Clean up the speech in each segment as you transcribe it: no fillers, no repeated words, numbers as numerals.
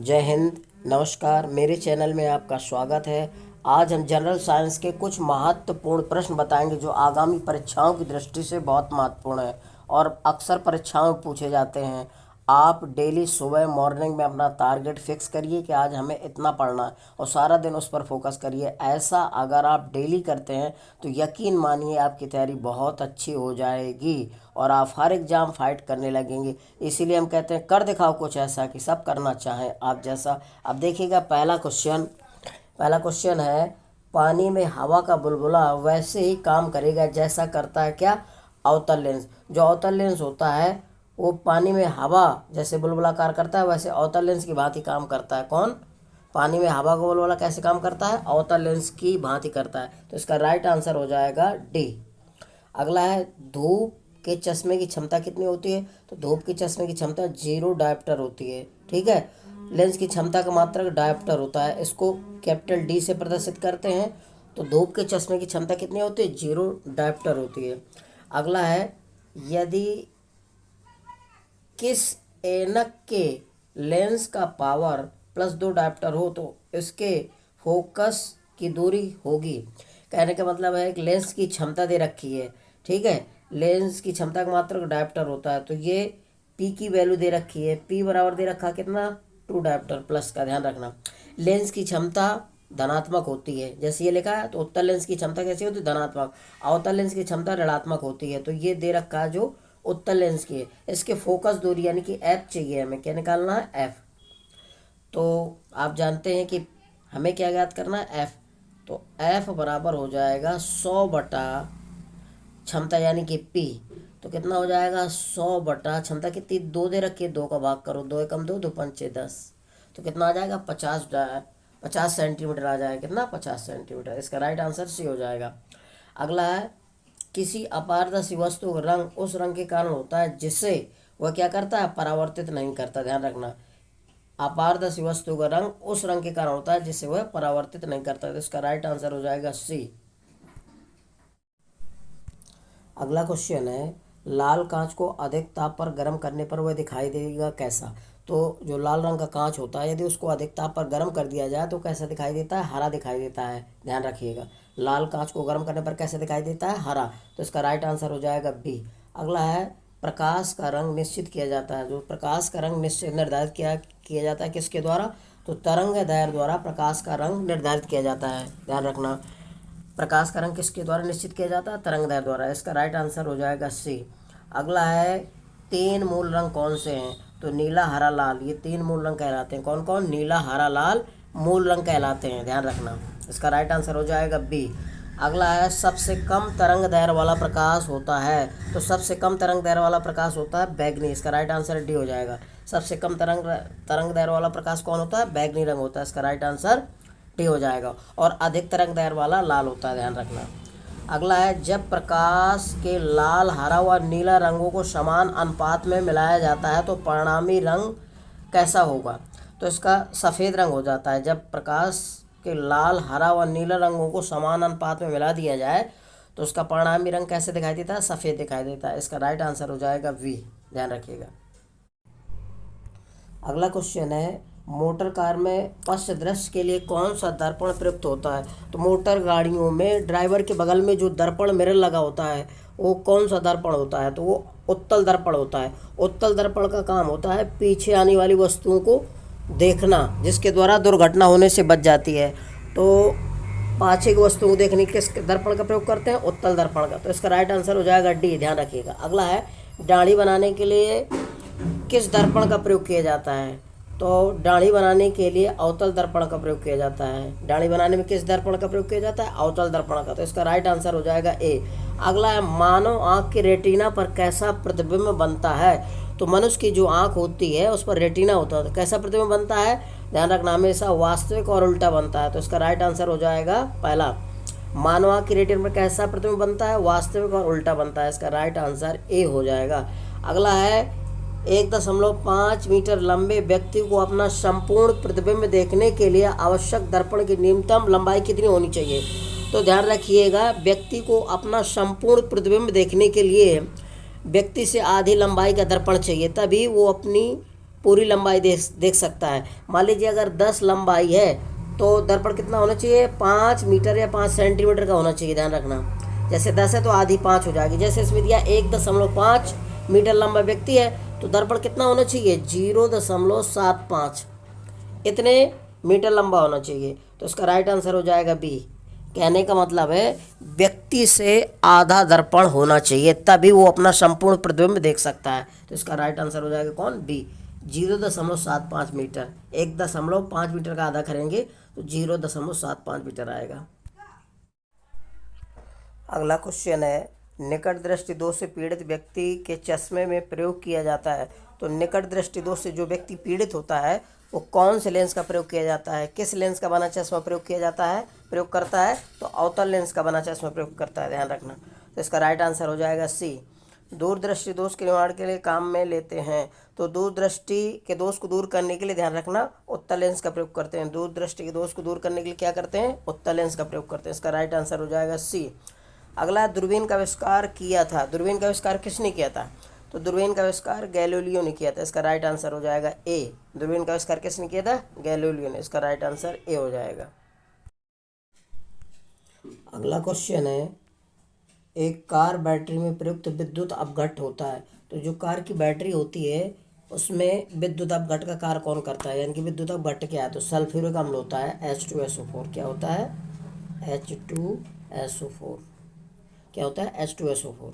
जय हिंद। नमस्कार, मेरे चैनल में आपका स्वागत है। आज हम जनरल साइंस के कुछ महत्वपूर्ण प्रश्न बताएंगे जो आगामी परीक्षाओं की दृष्टि से बहुत महत्वपूर्ण है और अक्सर परीक्षाओं में पूछे जाते हैं। आप डेली सुबह मॉर्निंग में अपना टारगेट फिक्स करिए कि आज हमें इतना पढ़ना है और सारा दिन उस पर फोकस करिए। ऐसा अगर आप डेली करते हैं तो यकीन मानिए आपकी तैयारी बहुत अच्छी हो जाएगी और आप हर एग्ज़ाम फाइट करने लगेंगे। इसीलिए हम कहते हैं कर दिखाओ कुछ ऐसा कि सब करना चाहें आप जैसा। अब देखिएगा पहला क्वेश्चन है, पानी में हवा का बुलबुला वैसे ही काम करेगा जैसा करता है क्या? अवतल लेंस। जो अवतल लेंस होता है वो पानी में हवा जैसे बुलबुलाकार करता है वैसे अवतल लेंस की भांति काम करता है। कौन? पानी में हवा का बुलबुला कैसे काम करता है? अवतल लेंस की भांति करता है। तो इसका राइट आंसर हो जाएगा डी। अगला है, धूप के चश्मे की क्षमता कितनी होती है? तो धूप के चश्मे की क्षमता 0 डायोप्टर होती है। ठीक है, लेंस की क्षमता का मात्रक डायोप्टर होता है, इसको कैपिटल डी से प्रदर्शित करते हैं। तो धूप के चश्मे की क्षमता कितनी होती है? 0 डायोप्टर होती है। अगला है, यदि किस ऐनक के लेंस का पावर +2 डायोप्टर हो तो इसके फोकस की दूरी होगी। कहने का मतलब है कि लेंस की क्षमता दे रखी है। ठीक है, लेंस की क्षमता का मात्रक डायोप्टर होता है तो ये पी की वैल्यू दे रखी है। पी बराबर दे रखा कितना? 2 डायोप्टर प्लस का ध्यान रखना। लेंस की क्षमता धनात्मक होती है, जैसे ये लिखा है। तो उत्तल लेंस की क्षमता कैसी होती है? धनात्मक। अवतल लेंस की क्षमता ऋणात्मक होती है। तो ये दे रखा है जो उत्तल लेंस की है। इसके फोकस दूरी यानी कि एफ चाहिए हमें। क्या निकालना है? एफ। तो आप जानते हैं कि हमें क्या ज्ञात करना है? एफ। तो एफ बराबर हो जाएगा 100 बटा क्षमता यानी कि पी। तो कितना हो जाएगा? 100 बटा क्षमता कितनी? 2 दे रखी है, 2 का भाग करो, 2 एकम 2, 2 पंचे 10। तो कितना आ जाएगा? 50 सेंटीमीटर आ जाएगा। कितना? 50 सेंटीमीटर। इसका राइट आंसर सी हो जाएगा। अगला है, किसी अपारदर्शी वस्तु का रंग उस रंग के कारण होता है जिससे वह क्या करता है? परावर्तित नहीं करता। ध्यान रखना, अपारदर्शी वस्तु का रंग उस रंग के कारण होता है जिससे वह परावर्तित नहीं करता। तो इसका राइट आंसर हो जाएगा सी। अगला क्वेश्चन है, लाल कांच को अधिक ताप पर गर्म करने पर वह दिखाई देगा कैसा? तो जो लाल रंग का कांच होता है यदि उसको अधिक ताप पर गर्म कर दिया जाए तो कैसा दिखाई देता है? हरा दिखाई देता है। ध्यान रखिएगा, लाल कांच को गर्म करने पर कैसे दिखाई देता है? हरा। तो इसका राइट आंसर हो जाएगा बी। अगला है, प्रकाश का रंग निश्चित किया जाता है। जो प्रकाश का रंग निश्चित निर्धारित किया जाता है किसके द्वारा? तो तरंग दैर्ध्य द्वारा प्रकाश का रंग निर्धारित किया जाता है। ध्यान रखना, प्रकाश का रंग किसके द्वारा निश्चित किया जाता है? तरंगदैर्ध्य द्वारा। इसका राइट आंसर हो जाएगा सी। अगला है, 3 मूल रंग कौन से हैं? तो नीला, हरा, लाल, ये 3 मूल रंग कहलाते हैं। कौन कौन? नीला, हरा, लाल मूल रंग कहलाते हैं। ध्यान रखना, इसका राइट आंसर हो जाएगा बी। अगला है, सबसे कम तरंग दैर्ध्य वाला प्रकाश होता है। तो सबसे कम तरंग दैर्ध्य वाला प्रकाश होता है बैगनी। इसका राइट आंसर डी हो जाएगा। सबसे कम तरंग दैर्ध्य वाला प्रकाश कौन होता है? बैगनी रंग होता है। इसका राइट आंसर डी हो जाएगा। और अधिक तरंग दैर्ध्य वाला लाल होता है। ध्यान रखना। अगला है, जब प्रकाश के लाल, हरा व नीला रंगों को समान अनुपात में मिलाया जाता है तो परिणामी रंग कैसा होगा? तो इसका सफ़ेद रंग हो जाता है। जब प्रकाश के लाल, हरा व नीला रंगों को समान अनुपात में मिला दिया जाए तो उसका परिणामी रंग कैसे दिखाई देता है? सफ़ेद दिखाई देता है। इसका राइट आंसर हो जाएगा वी। ध्यान रखिएगा। अगला क्वेश्चन है, मोटर कार में पश्च दृश्य के लिए कौन सा दर्पण प्रयुक्त होता है? तो मोटर गाड़ियों में ड्राइवर के बगल में जो दर्पण मिरर लगा होता है वो कौन सा दर्पण होता है? तो वो उत्तल दर्पण होता है। उत्तल दर्पण का काम होता है पीछे आने वाली वस्तुओं को देखना, जिसके द्वारा दुर्घटना होने से बच जाती है। तो पाछे की वस्तुओं को देखने किस दर्पण का प्रयोग करते हैं? उत्तल दर्पण का। तो इसका राइट आंसर हो जाएगा डी। ध्यान रखिएगा। अगला है, दाढ़ी बनाने के लिए किस दर्पण का प्रयोग किया जाता है? तो दाढ़ी बनाने के लिए अवतल दर्पण का प्रयोग किया जाता है। दाढ़ी बनाने में किस दर्पण का प्रयोग किया जाता है? अवतल दर्पण का। तो इसका राइट आंसर हो जाएगा ए। अगला है, मानव आँख के रेटिना पर कैसा प्रतिबिंब बनता है? तो मनुष्य की जो आँख होती है उस पर रेटिना होता है। तो कैसा प्रतिबिंब बनता है? ध्यान रखना, हमेशा वास्तविक और उल्टा बनता है। तो इसका राइट आंसर हो जाएगा पहला। मानव आँख की रेटिना पर कैसा प्रतिबिंब बनता है? वास्तविक और उल्टा बनता है। इसका राइट आंसर ए हो जाएगा। अगला है, 1.5 मीटर लंबे व्यक्ति को अपना संपूर्ण प्रतिबिंब देखने के लिए आवश्यक दर्पण की न्यूनतम लंबाई कितनी होनी चाहिए? तो ध्यान रखिएगा, व्यक्ति को अपना संपूर्ण प्रतिबिंब देखने के लिए व्यक्ति से आधी लंबाई का दर्पण चाहिए, तभी वो अपनी पूरी लंबाई देख सकता है। मान लीजिए अगर 10 लंबाई है तो दर्पण कितना होना चाहिए, 5 मीटर या 5 सेंटीमीटर का होना चाहिए, ध्यान रखना। जैसे 10 है तो आधी 5 हो जाएगी। जैसे इसमें दिया 1.5 मीटर लंबा व्यक्ति है तो दर्पण कितना होना चाहिए, 0.75 इतने मीटर लंबा होना चाहिए। तो इसका राइट आंसर हो जाएगा बी। कहने का मतलब है व्यक्ति से आधा दर्पण होना चाहिए, तभी वो अपना संपूर्ण प्रतिबिंब देख सकता है। तो इसका राइट आंसर हो जाएगा कौन, बी, 0.75 मीटर। 1.5 मीटर का आधा करेंगे तो 0.75 मीटर आएगा। अगला क्वेश्चन है, निकट दृष्टि दोष से पीड़ित व्यक्ति के चश्मे में प्रयोग किया जाता है। तो निकट दृष्टि दोष से जो व्यक्ति पीड़ित होता है वो कौन से लेंस का प्रयोग किया जाता है, किस लेंस का बना चश्मा प्रयोग किया जाता है, प्रयोग करता है, तो अवतल लेंस का बना चश्मा प्रयोग करता है, ध्यान रखना। तो इसका राइट आंसर हो जाएगा सी। दूरदृष्टि दोष के निवारण के लिए काम में लेते हैं। तो दूरदृष्टि के दोष को दूर करने के लिए, ध्यान रखना, उत्तल लेंस का प्रयोग करते हैं। दूरदृष्टि के दोष को दूर करने के लिए क्या करते हैं, उत्तल लेंस का प्रयोग करते हैं। इसका राइट आंसर हो जाएगा सी। अगला, दूरबीन का आविष्कार किया था। दूरबीन का आविष्कार किसने किया था, तो दूरबीन का आविष्कार गैलीलियो ने किया था। इसका राइट आंसर हो जाएगा ए। दूरबीन का आविष्कार किसने किया था, गैलीलियो ने। इसका राइट आंसर ए हो जाएगा। अगला क्वेश्चन है, एक कार बैटरी में प्रयुक्त विद्युत अपघट्ट होता है। तो जो कार की बैटरी होती है उसमें विद्युत अपघट्ट का कार्य कौन करता है, यानी कि विद्युत अपघट्ट क्या है, तो सल्फ्यूरिक अम्ल होता है, H2SO4। क्या होता है, H2SO4। क्या होता है, H2SO4।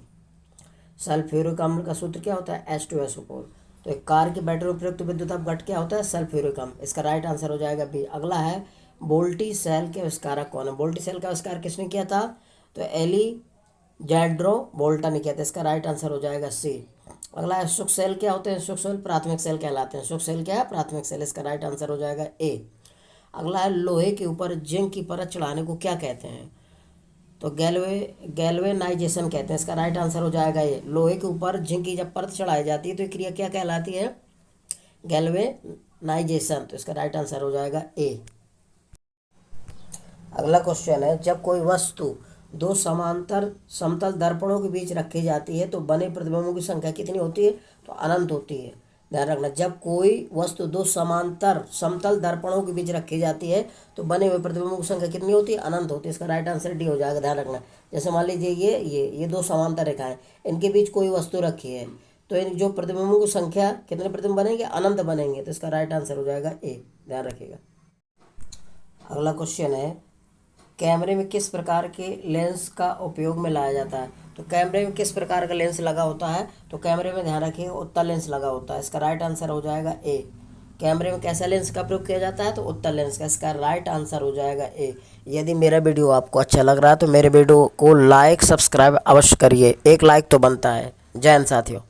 सल्फ्यूरिक अम्ल का सूत्र क्या होता है, H2SO4। तो एक कार की बैटरी में प्रयुक्त विद्युत अपघट्ट क्या होता है, सल्फ्यूरिक अम्ल। इसका राइट आंसर हो जाएगा बी। अगला है, वोल्टी सेल के आविष्कारक कौन है। वोल्टी सेल का आविष्कार किसने किया था, तो एलिजांड्रो वोल्टा ने किया था। इसका राइट आंसर हो जाएगा सी। अगला है, शुष्क सेल क्या होते हैं, शुष्क सेल प्राथमिक सेल कहलाते हैं। शुष्क सेल क्या है, प्राथमिक सेल। इसका राइट आंसर हो जाएगा ए। अगला है, लोहे के ऊपर जिंक की परत चढ़ाने को क्या कहते हैं, तो गैल्वेनाइजेशन कहते हैं। इसका राइट आंसर हो जाएगा ये। लोहे के ऊपर जिंक की जब परत चढ़ाई जाती है तो ये क्रिया क्या कहलाती है, गैल्वेनाइजेशन। तो इसका राइट आंसर हो जाएगा ए। अगला क्वेश्चन है, जब कोई वस्तु दो समांतर समतल दर्पणों के बीच रखी जाती है तो बने प्रतिबिंबों की संख्या कितनी होती है, तो अनंत होती है। ध्यान रखना, जब कोई वस्तु दो समांतर समतल दर्पणों के बीच रखी जाती है तो बने हुए प्रतिबिंबों की संख्या कितनी होती है, अनंत होती है। इसका राइट आंसर डी हो जाएगा। ध्यान रखना, जैसे मान लीजिए ये दो समांतर रेखाएं, इनके बीच कोई वस्तु रखी है तो इन जो प्रतिबिंबों की संख्या, कितने प्रतिबिंब बनेंगे, अनंत बनेंगे। तो इसका राइट आंसर हो जाएगा ए। ध्यान रखिएगा। अगला क्वेश्चन है, कैमरे में किस प्रकार के लेंस का उपयोग में लाया जाता है। तो कैमरे में किस प्रकार का लेंस लगा होता है, तो कैमरे में ध्यान रखिए उत्तल लेंस लगा होता है। इसका राइट आंसर हो जाएगा ए। कैमरे में कैसा लेंस का प्रयोग किया जाता है, तो उत्तल लेंस का। इसका राइट आंसर हो जाएगा ए। यदि मेरा वीडियो आपको अच्छा लग रहा है तो मेरे वीडियो को लाइक सब्सक्राइब अवश्य करिए, एक लाइक तो बनता है। जय हिंद साथियों।